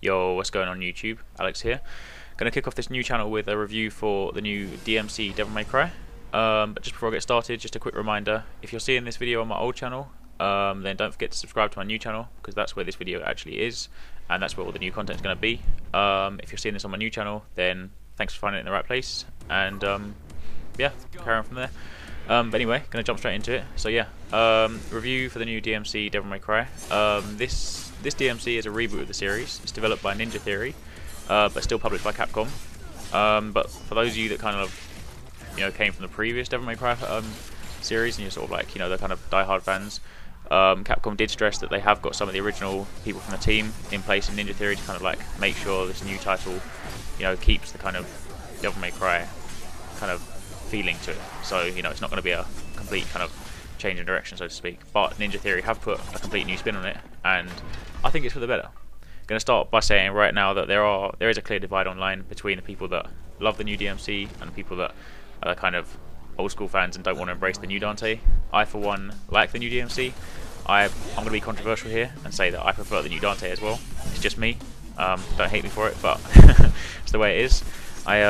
Yo, what's going on YouTube? Alex here. Gonna kick off this new channel with a review for the new DmC Devil May Cry. But just before I get started, just a quick reminder, if you're seeing this video on my old channel, then don't forget to subscribe to my new channel, because that's where this video actually is, and that's where all the new content is going to be. If you're seeing this on my new channel, then thanks for finding it in the right place, and yeah, carry on from there. But anyway, gonna jump straight into it. So yeah, review for the new DmC Devil May Cry. This DmC is a reboot of the series. It's developed by Ninja Theory, but still published by Capcom. But for those of you that kind of came from the previous Devil May Cry series, and you're sort of like the kind of die-hard fans, Capcom did stress that they have got some of the original people from the team in place in Ninja Theory to kind of like make sure this new title keeps the kind of Devil May Cry kind of feeling to it. So it's not going to be a complete kind of change in direction, so to speak. But Ninja Theory have put a complete new spin on it, and I think it's for the better. I'm going to start by saying right now that there is a clear divide online between the people that love the new DmC and the people that are kind of old school fans and don't want to embrace the new Dante. I, for one, like the new DmC. I'm going to be controversial here and say that I prefer the new Dante as well. It's just me. Don't hate me for it, but it's the way it is. I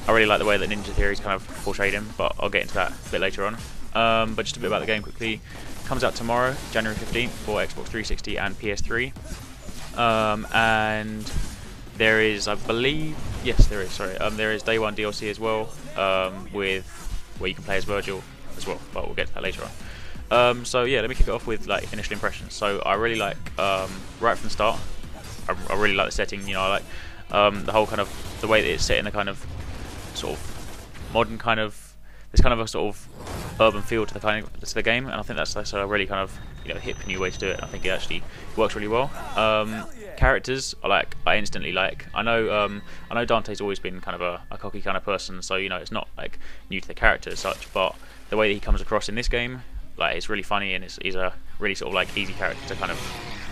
really like the way that Ninja Theory's kind of portrayed him, but I'll get into that a bit later on. But just a bit about the game quickly. Comes out tomorrow, January 15th, for Xbox 360 and PS3. And there is, I believe, yes, there is. Sorry, there is Day 1 DLC as well, with where you can play as Virgil as well. But we'll get to that later on. So yeah, let me kick it off with like initial impressions. So I really like right from the start. I really like the setting. I like the whole kind of the way that it's set in a kind of sort of modern kind of. There's kind of a sort of urban feel to the game, and I think that's a really kind of hip new way to do it. I think it actually works really well. Characters I instantly like. I know Dante's always been kind of a cocky kind of person, so it's not like new to the character as such, but the way that he comes across in this game, like, it's really funny, and he's a really sort of like easy character to kind of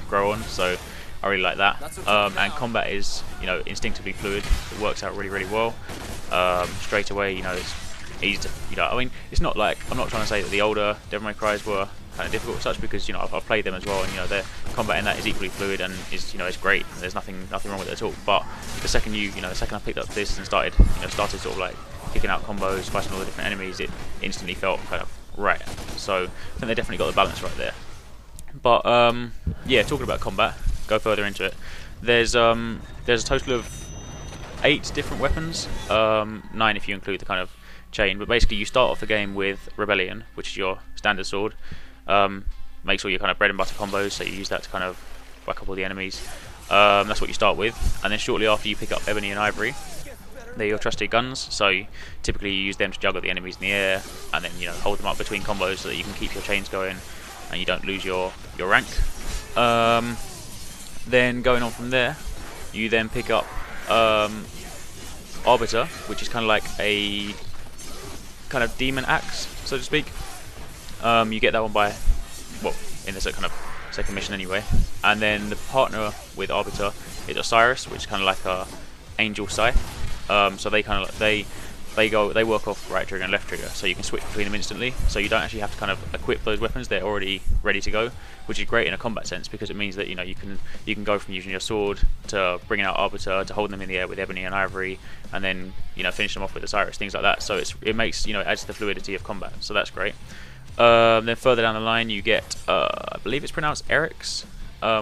grow on. So I really like that. And combat is instinctively fluid. It works out really, really well. Straight away, it's easy to, I mean, it's not like, I'm not trying to say that the older Devil May Cries were kind of difficult as such, because I've played them as well, and their combat in that is equally fluid and is is great, and there's nothing wrong with it at all. But the second the second I picked up this and started sort of like kicking out combos, fighting all the different enemies, it instantly felt kind of right. So I think they definitely got the balance right there. But yeah, talking about combat, go further into it. There's a total of 8 different weapons, 9 if you include the kind of chain, but basically you start off the game with Rebellion, which is your standard sword. Make sure you're kind of bread and butter combos, so you use that to kind of whack up all the enemies. That's what you start with, and then shortly after you pick up Ebony and Ivory. They're your trusted guns, so typically you use them to juggle the enemies in the air, and then hold them up between combos so that you can keep your chains going and you don't lose your rank. Then going on from there, you then pick up Arbiter, which is kind of like a kind of demon axe, so to speak. You get that one by, well, in the kind of second mission anyway. And then the partner with Arbiter is Osiris, which is kind of like a angel scythe. So they kind of they work off right trigger and left trigger, so you can switch between them instantly. So you don't actually have to kind of equip those weapons; they're already ready to go, which is great in a combat sense, because it means that you can go from using your sword to bringing out Arbiter to holding them in the air with Ebony and Ivory, and then finish them off with Osiris, things like that. So it makes adds to the fluidity of combat. So that's great. Then further down the line, you get I believe it's pronounced Arekkz,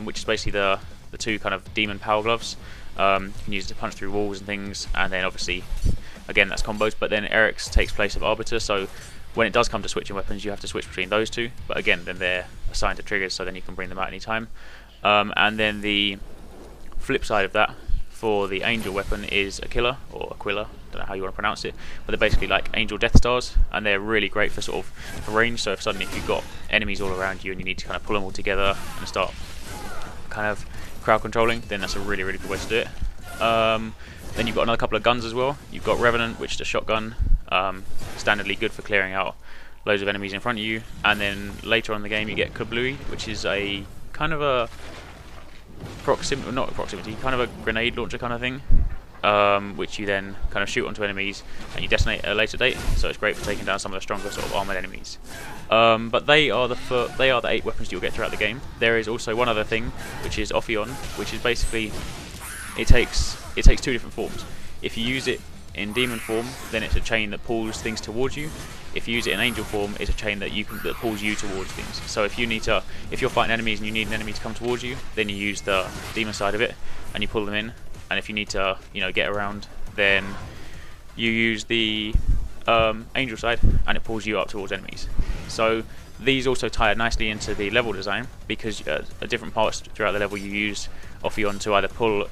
which is basically the 2 kind of demon power gloves. You can use it to punch through walls and things, and then obviously, again, that's combos. But then Arekkz takes place of Arbiter, so when it does come to switching weapons, you have to switch between those 2. But again, then they're assigned to triggers, so then you can bring them out anytime. And then the flip side of that for the angel weapon is Aquila, or Aquila, don't know how you want to pronounce it, but they're basically like angel death stars, and they're really great for sort of range. So if suddenly you've got enemies all around you and you need to kind of pull them all together and start kind of crowd controlling, then that's a really, really good way to do it. Then you've got another couple of guns as well. You've got Revenant, which is a shotgun, standardly good for clearing out loads of enemies in front of you. And then later on in the game you get Kablooey, which is a kind of a kind of a grenade launcher kind of thing, which you then kind of shoot onto enemies and you detonate at a later date. So it's great for taking down some of the stronger sort of armoured enemies. But they are the 8 weapons you'll get throughout the game. There is also one other thing, which is Ophion, which is basically it takes two different forms. If you use it in demon form, then it's a chain that pulls things towards you. If you use it in angel form, it's a chain that that pulls you towards things. So if you're fighting enemies and you need an enemy to come towards you, then you use the demon side of it and you pull them in. And if you need to, get around, then you use the angel side and it pulls you up towards enemies. So these also tie nicely into the level design, because at different parts throughout the level you use Ophion to either pull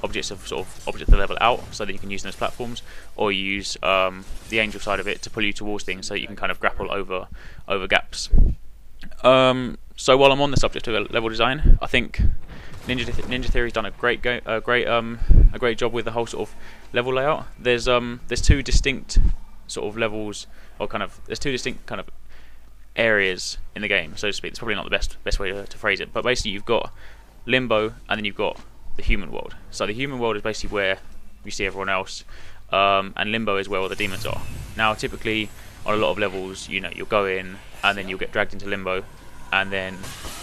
objects of the level out so that you can use them as platforms, or you use the angel side of it to pull you towards things so that you can kind of grapple over gaps. So while I'm on the subject of level design, I think Ninja Theory's done a great job with the whole sort of level layout. There's two distinct sort of levels, or there's two distinct kind of areas in the game, so to speak. It's probably not the best way to phrase it, but basically you've got Limbo and then you've got the human world. So the human world is basically where you see everyone else, and Limbo is where all the demons are. Now typically on a lot of levels, you'll go in and then you'll get dragged into Limbo, and then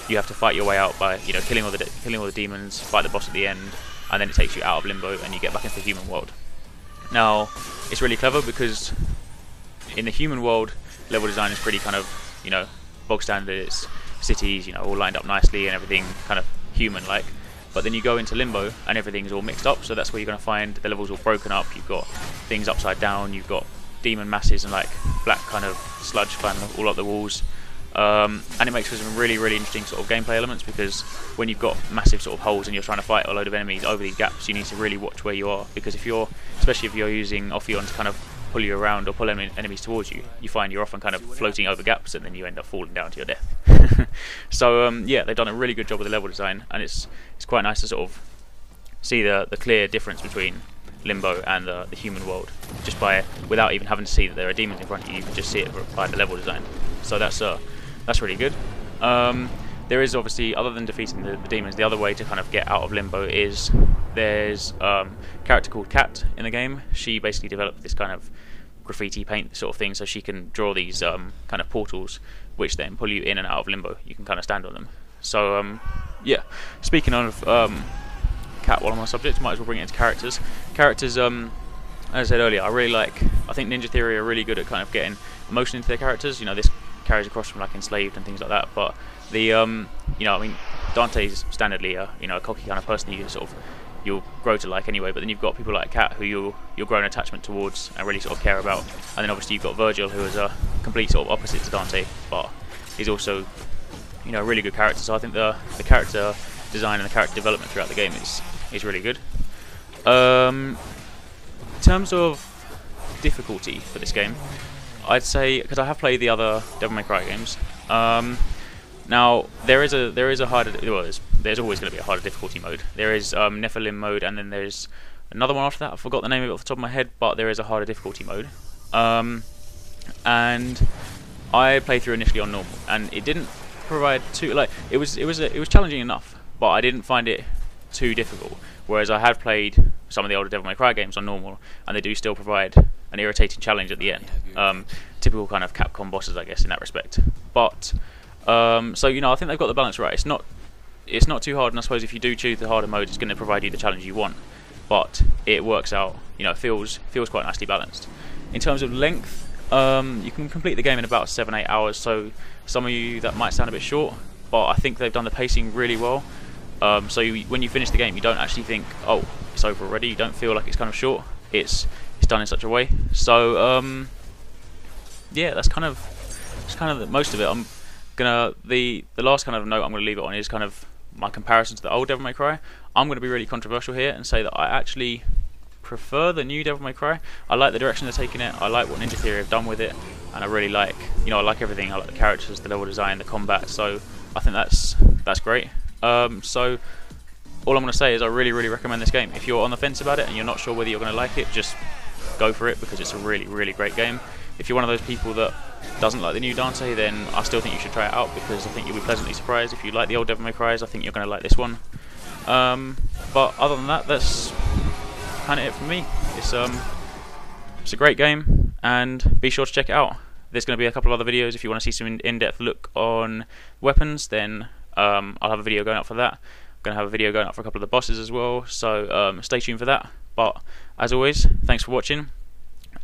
you have to fight your way out by killing all the demons, fight the boss at the end, and then it takes you out of Limbo and you get back into the human world. Now it's really clever because in the human world, level design is pretty kind of bog standard. It's cities all lined up nicely and everything kind of human like. But then you go into Limbo and everything's all mixed up, so that's where you're going to find the levels all broken up. You've got things upside down, you've got demon masses and like black kind of sludge climbing all up the walls, and it makes for some really interesting sort of gameplay elements, because when you've got massive sort of holes and you're trying to fight a load of enemies over these gaps, you need to really watch where you are, because especially if you're using Ophion to kind of pull you around or pull enemies towards you, you find you're often kind of floating over gaps and then you end up falling down to your death. So yeah, they've done a really good job with the level design, and it's quite nice to sort of see the clear difference between Limbo and the human world, just without even having to see that there are demons in front of you. You can just see it by the level design. So that's really good. There is obviously, other than defeating the demons, the other way to kind of get out of Limbo is there's a character called Cat in the game. She basically developed this kind of graffiti paint sort of thing, so she can draw these kind of portals which then pull you in and out of Limbo. You can kind of stand on them. So yeah, speaking of Cat, while I'm on the subject, might as well bring it into characters. As I said earlier, I think Ninja Theory are really good at kind of getting emotion into their characters. This carries across from like Enslaved and things like that, but the Dante's standardly a cocky kind of person you'll grow to like anyway, but then you've got people like Cat who you'll grow an attachment towards and really sort of care about, and then obviously you've got Virgil, who is a complete sort of opposite to Dante, but he's also a really good character. So I think the character design and the character development throughout the game is really good. In terms of difficulty for this game, I'd say, because I have played the other Devil May Cry games, now there is a harder, well, there's always going to be a harder difficulty mode. There is Nephilim mode, and then there's another one after that. I forgot the name of it off the top of my head, but there is a harder difficulty mode. And I played through initially on normal, and it didn't provide it was challenging enough, but I didn't find it too difficult. Whereas I had played some of the older Devil May Cry games on normal, and they do still provide an irritating challenge at the end. Typical kind of Capcom bosses, I guess, in that respect. But so I think they've got the balance right. It's not too hard, and I suppose if you do choose the harder mode, it's going to provide you the challenge you want. But it works out. It feels quite nicely balanced. In terms of length, you can complete the game in about 7-8 hours. So some of you, that might sound a bit short, but I think they've done the pacing really well. So when you finish the game, you don't actually think, oh, it's over already. You don't feel like it's kind of short. It's done in such a way. So yeah, that's kind of most of it. I'm gonna the last kind of note I'm gonna leave it on is kind of my comparison to the old Devil May Cry. I'm gonna be really controversial here and say that I actually prefer the new Devil May Cry. I like the direction they're taking it. I like what Ninja Theory have done with it, and I really like, I like everything. I like the characters, the level design, the combat. So I think that's great. So all I'm going to say is I really recommend this game. If you're on the fence about it and you're not sure whether you're going to like it, just go for it, because it's a really great game. If you're one of those people that doesn't like the new Dante, then I still think you should try it out, because I think you'll be pleasantly surprised. If you like the old Devil May Cries, I think you're going to like this one. But other than that, that's kind of it from me. It's a great game, and be sure to check it out. There's going to be a couple of other videos. If you want to see some in-depth look on weapons, then I'll have a video going up for that. going to have a video going up for a couple of the bosses as well, so stay tuned for that. But as always, thanks for watching.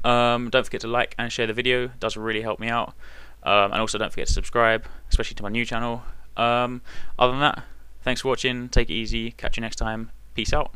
Don't forget to like and share the video, it does really help me out. And also don't forget to subscribe, especially to my new channel. Other than that, thanks for watching, take it easy, catch you next time, peace out.